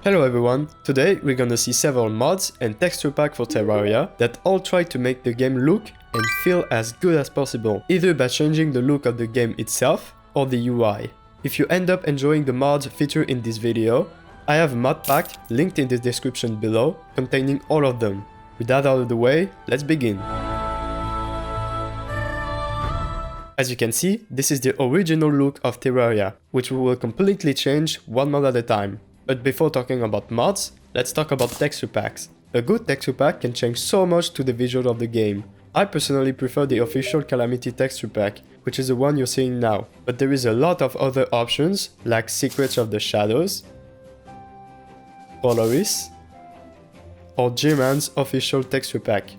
Hello everyone, today we're gonna see several mods and texture pack for Terraria that all try to make the game look and feel as good as possible, either by changing the look of the game itself or the UI. If you end up enjoying the mods featured in this video, I have a mod pack linked in the description below containing all of them. With that out of the way, let's begin. As you can see, this is the original look of Terraria, which we will completely change one mod at a time. But before talking about mods, let's talk about texture packs. A good texture pack can change so much to the visual of the game. I personally prefer the official Calamity texture pack, which is the one you're seeing now. But there is a lot of other options, like Secrets of the Shadows, Polaris, or G-Man's official texture pack.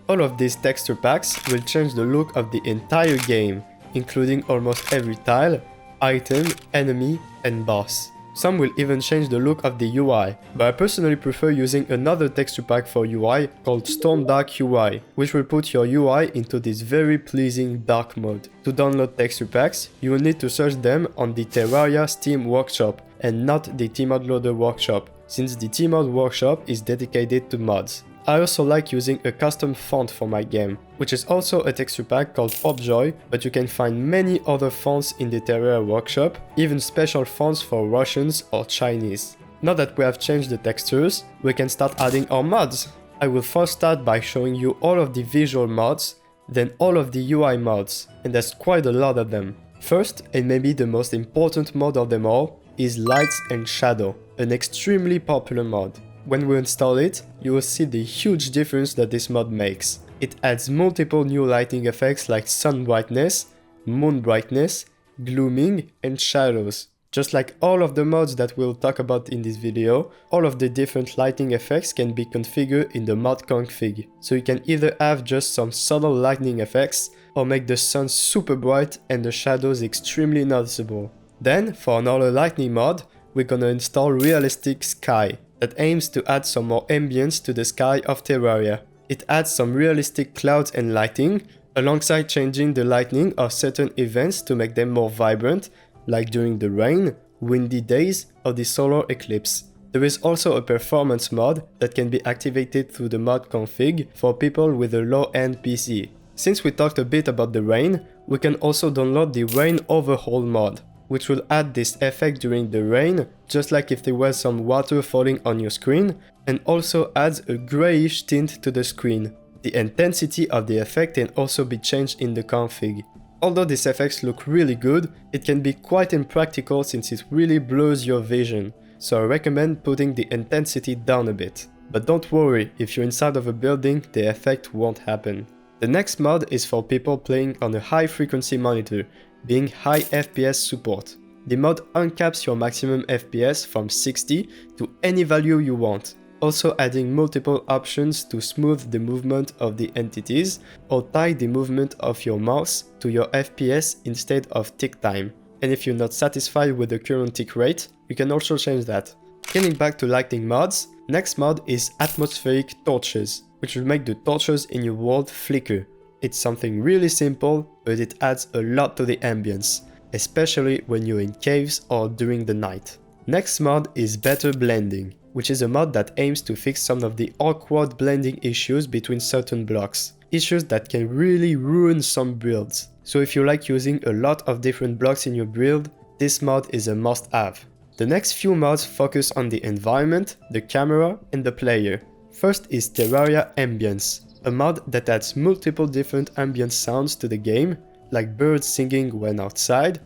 All of these texture packs will change the look of the entire game, including almost every tile, item, enemy, and boss. Some will even change the look of the UI, but I personally prefer using another texture pack for UI called Storm Dark UI, which will put your UI into this very pleasing dark mode. To download texture packs, you will need to search them on the Terraria Steam Workshop and not the Tmod Loader Workshop, since the Tmod Workshop is dedicated to mods. I also like using a custom font for my game, which is also a texture pack called Popjoy, but you can find many other fonts in the Terraria workshop, even special fonts for Russians or Chinese. Now that we have changed the textures, we can start adding our mods. I will first start by showing you all of the visual mods, then all of the UI mods, and there's quite a lot of them. First, and maybe the most important mod of them all, is Lights and Shadow, an extremely popular mod. When we install it, you will see the huge difference that this mod makes. It adds multiple new lighting effects like sun brightness, moon brightness, glooming, and shadows. Just like all of the mods that we'll talk about in this video, all of the different lighting effects can be configured in the mod config. So you can either have just some subtle lightning effects, or make the sun super bright and the shadows extremely noticeable. Then, for another lightning mod, we're gonna install Realistic Sky, that aims to add some more ambience to the sky of Terraria. It adds some realistic clouds and lighting, alongside changing the lighting of certain events to make them more vibrant, like during the rain, windy days, or the solar eclipse. There is also a performance mod that can be activated through the mod config for people with a low-end PC. Since we talked a bit about the rain, we can also download the Rain Overhaul mod, which will add this effect during the rain, just like if there was some water falling on your screen, and also adds a grayish tint to the screen. The intensity of the effect can also be changed in the config. Although these effects look really good, it can be quite impractical since it really blurs your vision, so I recommend putting the intensity down a bit. But don't worry, if you're inside of a building, the effect won't happen. The next mod is for people playing on a high frequency monitor, being high FPS support. The mod uncaps your maximum FPS from 60 to any value you want, also adding multiple options to smooth the movement of the entities or tie the movement of your mouse to your FPS instead of tick time. And if you're not satisfied with the current tick rate, you can also change that. Getting back to lighting mods, next mod is Atmospheric Torches, which will make the torches in your world flicker. It's something really simple, but it adds a lot to the ambience, especially when you're in caves or during the night. Next mod is Better Blending, which is a mod that aims to fix some of the awkward blending issues between certain blocks, issues that can really ruin some builds. So if you like using a lot of different blocks in your build, this mod is a must-have. The next few mods focus on the environment, the camera, and the player. First is Terraria Ambience, a mod that adds multiple different ambient sounds to the game, like birds singing when outside,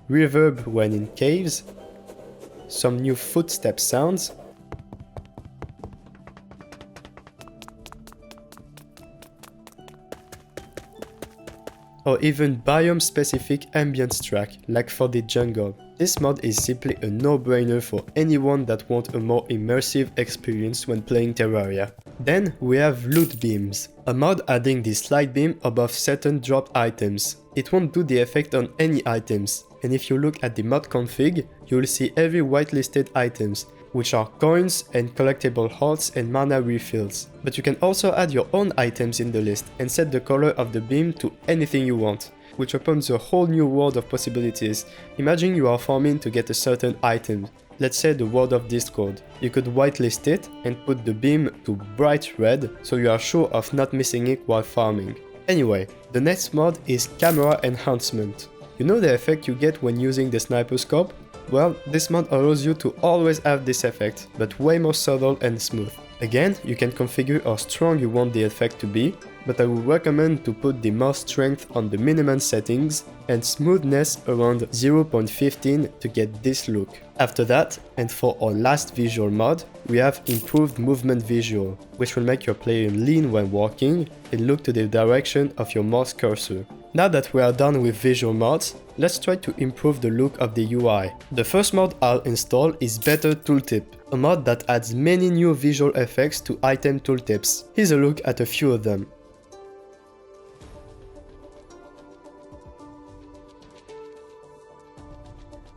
reverb when in caves, some new footstep sounds, or even biome-specific ambience track, like for the jungle. This mod is simply a no-brainer for anyone that wants a more immersive experience when playing Terraria. Then we have Loot Beams, a mod adding this light beam above certain dropped items. It won't do the effect on any items, and if you look at the mod config, you will see every whitelisted items, which are coins and collectible hearts and mana refills. But you can also add your own items in the list and set the color of the beam to anything you want, which opens a whole new world of possibilities. Imagine you are farming to get a certain item. let's say the World of Discord. You could whitelist it and put the beam to bright red so you are sure of not missing it while farming. Anyway, the next mod is Camera Enhancement. You know the effect you get when using the sniper scope? Well, this mod allows you to always have this effect, but way more subtle and smooth. Again, you can configure how strong you want the effect to be, but I would recommend to put the mouse strength on the minimum settings and smoothness around 0.15 to get this look. After that, and for our last visual mod, we have improved movement visual, which will make your player lean when walking and look to the direction of your mouse cursor. Now that we are done with visual mods, let's try to improve the look of the UI. The first mod I'll install is Better Tooltip, a mod that adds many new visual effects to item tooltips. Here's a look at a few of them.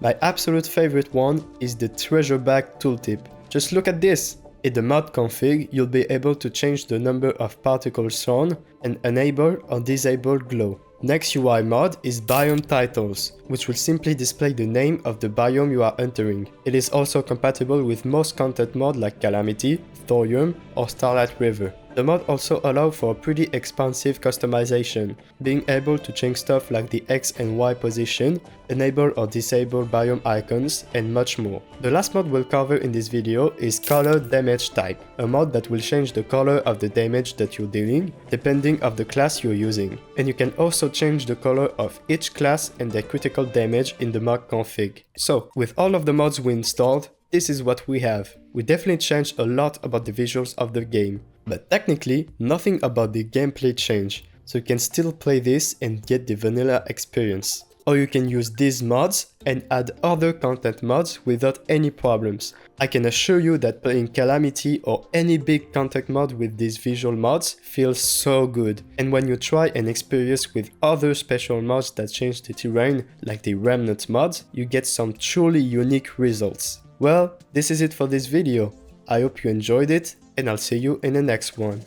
My absolute favorite one is the treasure bag tooltip. Just look at this! In the mod config, you'll be able to change the number of particles shown and enable or disable glow. Next UI mod is Biome Titles, which will simply display the name of the biome you are entering. It is also compatible with most content mods like Calamity, Thorium or Starlight River. The mod also allows for a pretty expansive customization, being able to change stuff like the X and Y position, enable or disable biome icons, and much more. The last mod we'll cover in this video is Color Damage Type, a mod that will change the color of the damage that you're dealing, depending on the class you're using. And you can also change the color of each class and their critical damage in the mod config. So, with all of the mods we installed, this is what we have. We definitely changed a lot about the visuals of the game. But technically, nothing about the gameplay changed, so you can still play this and get the vanilla experience. Or you can use these mods and add other content mods without any problems. I can assure you that playing Calamity or any big content mod with these visual mods feels so good. And when you try and experience with other special mods that change the terrain, like the Remnant mods, you get some truly unique results. Well, this is it for this video. I hope you enjoyed it, and I'll see you in the next one.